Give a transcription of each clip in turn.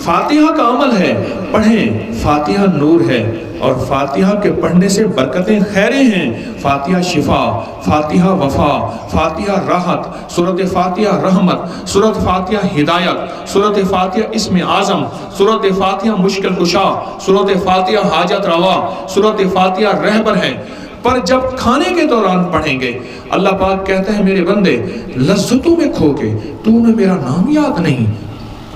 فاتحہ کا عمل ہے، پڑھیں، فاتحہ نور ہے، اور فاتحہ کے پڑھنے سے برکتیں خیریں ہیں۔ فاتحہ شفا، فاتحہ وفا، فاتحہ راحت، سورۃ فاتحہ رحمت، سورۃ فاتحہ ہدایت، سورۃ فاتحہ اسم اعظم، سورۃ فاتحہ مشکل کشا، سورۃ فاتحہ حاجت روا، سورۃ فاتحہ رہبر ہے۔ پر جب کھانے کے دوران پڑھیں گے، اللہ پاک کہتا ہے میرے بندے لذتوں میں کھو کے تو نے میرا نام یاد نہیں،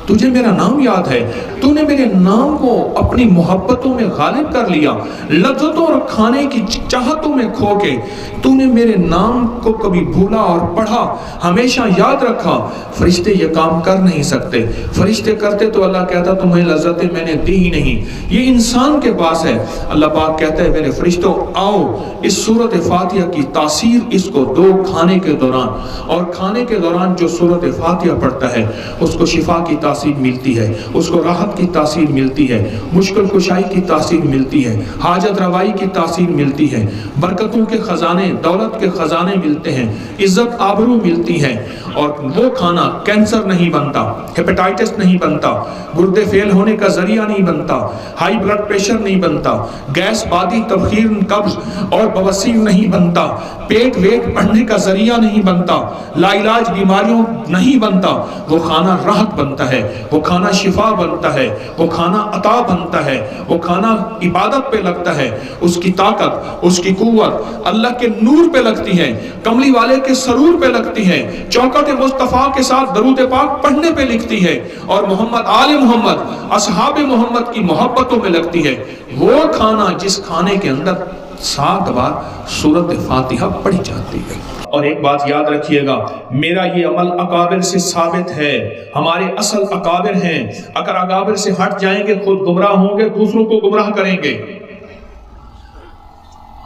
تجھے میرا نام یاد ہے، تو نے میرے نام کو اپنی محبتوں میں غالب کر لیا، لذتوں اور کھانے کی چاہتوں میں کھو کے تو نے میرے نام کو کبھی بھولا اور پڑھا، ہمیشہ یاد رکھا۔ فرشتے یہ کام کر نہیں سکتے، فرشتے کرتے تو اللہ کہتا تمہیں لذتیں میں نے دی ہی نہیں، یہ انسان کے پاس ہے۔ اللہ پاک کہتا ہے میرے فرشتوں آؤ، اس سورۃ فاتحہ کی تاثیر اس کو دو کھانے کے دوران، اور کھانے کے دوران جو سورۃ فاتحہ پڑھتا ہے اس کو شفا کی تاثیر ملتی ہے، اس کو راحت کی تاثیر ملتی ہے، مشکل کشائی کی تاثیر ملتی ہے، حاجت روائی کی تاثیر ملتی ہے، برکتوں کے خزانے، دولت کے خزانے ملتے ہیں، عزت آبرو ملتی ہے، اور وہ کھانا کینسر نہیں بنتا، ہیپیٹائٹس نہیں بنتا، گردے فیل ہونے کا ذریعہ نہیں بنتا، ہائی بلڈ پریشر نہیں بنتا، گیس بادی تبخیر قبض اور بواسیر نہیں بنتا، پیٹ ویٹ بڑھنے کا ذریعہ نہیں بنتا، لا علاج بیماریوں نہیں بنتا۔ وہ کھانا راحت بنتا ہے، وہ کھانا شفا بنتا ہے، وہ کھانا عطا بنتا ہے، وہ کھانا عبادت پہ لگتا ہے، اس کی طاقت، اس کی قوت اللہ کے نور پہ لگتی ہے، کملی والے کے سرور پہ لگتی ہے، چوکٹ مصطفیٰ کے ساتھ درود پاک پڑھنے پہ لکھتی ہے، اور محمد آل محمد اصحاب محمد کی محبتوں میں لگتی ہے۔ وہ کھانا جس کھانے کے اندر 7 بار سورۃ فاتحہ پڑھی جاتی ہے۔ اور ایک بات یاد رکھیے گا، میرا یہ عمل اکابر سے ثابت ہے، ہمارے اصل اکابر ہیں، اگر اکابر سے ہٹ جائیں گے خود گمراہ ہوں گے، دوسروں کو گمراہ کریں گے۔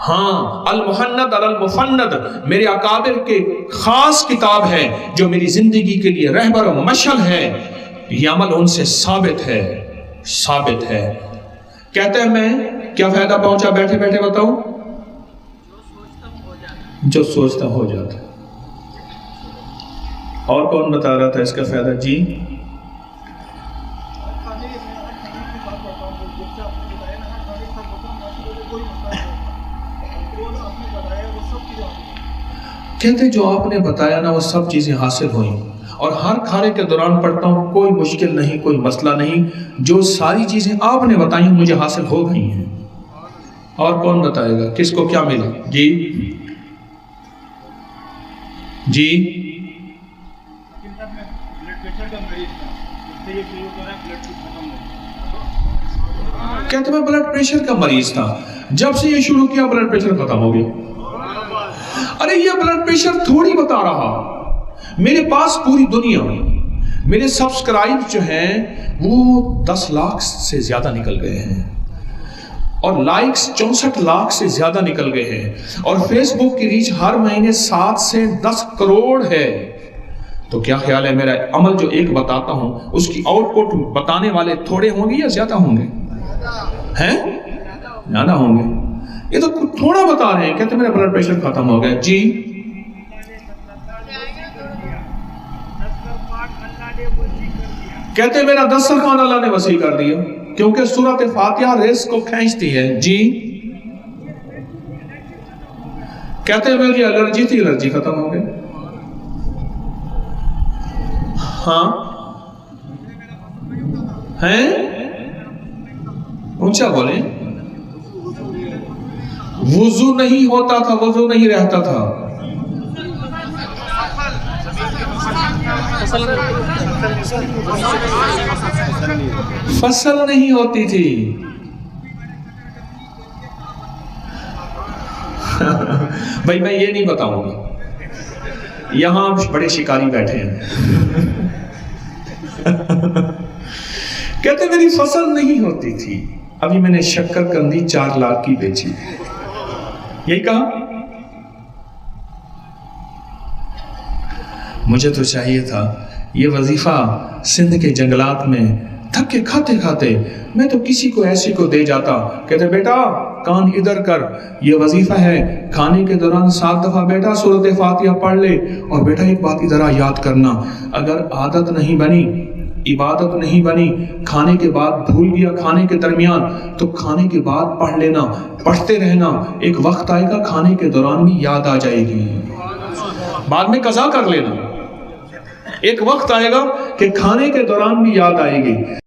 ہاں، المحند المفند میرے اکابر کے خاص کتاب ہے جو میری زندگی کے لیے رہبر و مشعل ہے، یہ عمل ان سے ثابت ہے، ثابت ہے۔ کہتے ہیں میں کیا فائدہ پہنچا بیٹھے بیٹھے بتاؤ؟ جو سوچتا ہو جاتا۔ اور کون بتا رہا تھا اس کا فائدہ؟ جی کہتے جو آپ نے بتایا نا وہ سب چیزیں حاصل ہوئیں، اور ہر کھانے کے دوران پڑھتا ہوں، کوئی مشکل نہیں، کوئی مسئلہ نہیں، جو ساری چیزیں آپ نے بتائیں مجھے حاصل ہو گئی ہیں۔ اور کون بتائے گا کس کو کیا ملا؟ جی جی کہتے میں بلڈ پریشر کا مریض تھا، جب سے یہ شروع کیا بلڈ پریشر ختم ہو گیا۔ ارے یہ بلڈ پریشر تھوڑی بتا رہا، میرے پاس پوری دنیا، میرے سبسکرائب جو ہیں وہ 10 لاکھ سے زیادہ نکل گئے ہیں، اور لائکس 64 لاکھ سے زیادہ نکل گئے ہیں، اور فیس بک کی ریچ ہر مہینے 7 سے 10 کروڑ ہے۔ تو کیا خیال ہے میرا عمل جو ایک بتاتا ہوں اس کی آؤٹ پٹ بتانے والے تھوڑے ہوں گے یا زیادہ ہوں گے؟ ہیں؟ زیادہ ہوں گے۔ یہ تو تھوڑا بتا رہے ہیں، کہتے میرا بلڈ پریشر ختم ہو گیا۔ جی کہتے میرا دسترخوان اللہ نے وسیع کر دیا، کیونکہ سورۃ فاتحہ رزق کو کھینچتی ہے۔ جی کہتے میری الرجی تھی، الرجی ختم ہو گئی۔ ہاں ہیں؟ اونچا بولیں۔ وضو نہیں ہوتا تھا، وضو نہیں رہتا تھا۔ فصل نہیں ہوتی تھی۔ بھائی میں یہ نہیں بتاؤں گا، یہاں بڑے شکاری بیٹھے ہیں۔ کہتے میری فصل نہیں ہوتی تھی، ابھی میں نے شکر کندی 4 لاکھ کی بیچی، یہی کہا۔ مجھے تو چاہیے تھا یہ وظیفہ سندھ کے جنگلات میں تھک کے کھاتے کھاتے میں تو کسی کو ایسی کو دے جاتا، کہتے بیٹا کان ادھر کر، یہ وظیفہ ہے، کھانے کے دوران 7 دفعہ بیٹا سورۃ فاتحہ پڑھ لے، اور بیٹا ایک بات ادھر یاد کرنا، اگر عادت نہیں بنی عبادت نہیں بنی، کھانے کے بعد بھول گیا کھانے کے درمیان، تو کھانے کے بعد پڑھ لینا، پڑھتے رہنا، ایک وقت آئے گا کھانے کے دوران بھی یاد آ جائے گی، بعد میں قضا کر لینا، ایک وقت آئے گا کہ کھانے کے دوران بھی یاد آئے گی۔